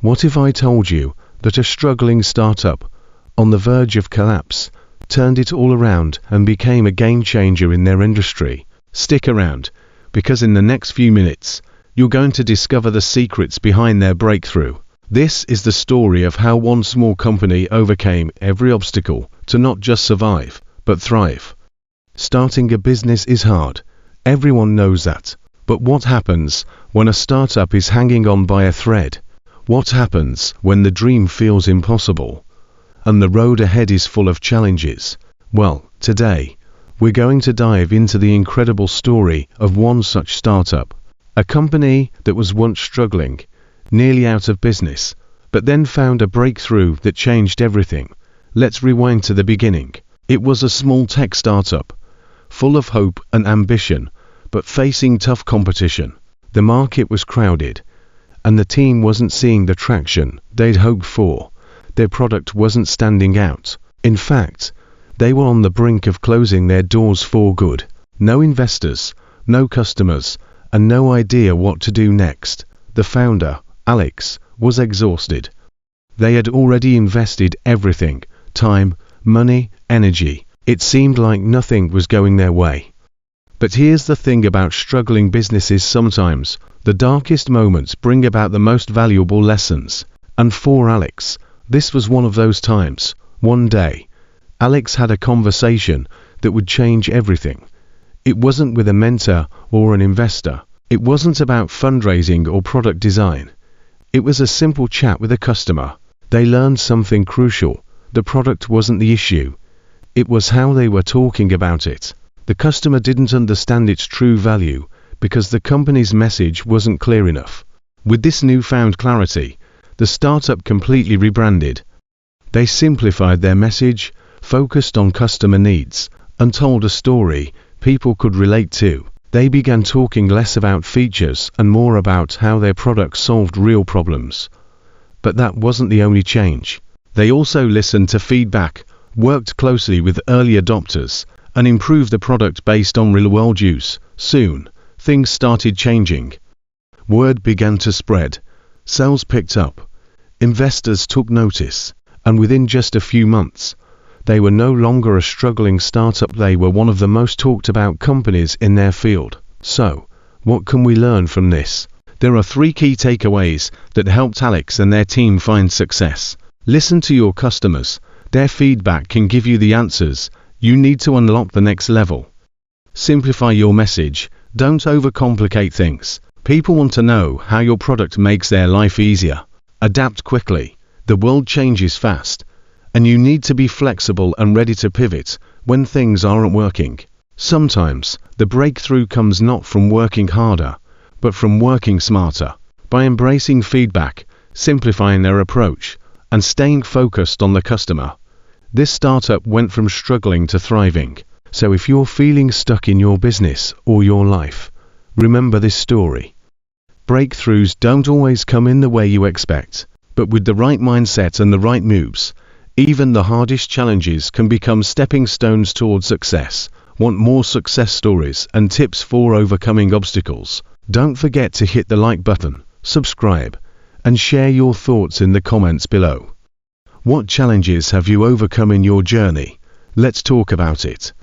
What if I told you that a struggling startup on the verge of collapse turned it all around and became a game changer in their industry? Stick around, because in the next few minutes, you're going to discover the secrets behind their breakthrough. This is the story of how one small company overcame every obstacle to not just survive, but thrive. Starting a business is hard. Everyone knows that. But what happens when a startup is hanging on by a thread? What happens when the dream feels impossible and the road ahead is full of challenges? Well, today, we're going to dive into the incredible story of one such startup. A company that was once struggling, nearly out of business, but then found a breakthrough that changed everything. Let's rewind to the beginning. It was a small tech startup, full of hope and ambition, but facing tough competition. The market was crowded, and the team wasn't seeing the traction they'd hoped for. Their product wasn't standing out. In fact, they were on the brink of closing their doors for good. No investors, no customers, and no idea what to do next. The founder, Alex, was exhausted. They had already invested everything: time, money, energy. It seemed like nothing was going their way. But here's the thing about struggling businesses: sometimes the darkest moments bring about the most valuable lessons. And for Alex, this was one of those times. One day, Alex had a conversation that would change everything. It wasn't with a mentor or an investor. It wasn't about fundraising or product design. It was a simple chat with a customer. They learned something crucial. The product wasn't the issue. It was how they were talking about it. The customer didn't understand its true value because the company's message wasn't clear enough. With this newfound clarity, the startup completely rebranded. They simplified their message, focused on customer needs, and told a story people could relate to. They began talking less about features and more about how their product solved real problems. But that wasn't the only change. They also listened to feedback, worked closely with early adopters, and improved the product based on real-world use. Soon, things started changing. Word began to spread. Sales picked up. Investors took notice. And within just a few months, they were no longer a struggling startup. They were one of the most talked about companies in their field. So, what can we learn from this? There are 3 key takeaways that helped Alex and their team find success. Listen to your customers. Their feedback can give you the answers you need to unlock the next level. Simplify your message. Don't overcomplicate things. People want to know how your product makes their life easier. Adapt quickly. The world changes fast, and you need to be flexible and ready to pivot when things aren't working. Sometimes, the breakthrough comes not from working harder, but from working smarter. By embracing feedback, simplifying their approach, and staying focused on the customer, this startup went from struggling to thriving. So if you're feeling stuck in your business or your life, remember this story. Breakthroughs don't always come in the way you expect, but with the right mindset and the right moves, even the hardest challenges can become stepping stones towards success. Want more success stories and tips for overcoming obstacles? Don't forget to hit the like button, subscribe, and share your thoughts in the comments below. What challenges have you overcome in your journey? Let's talk about it.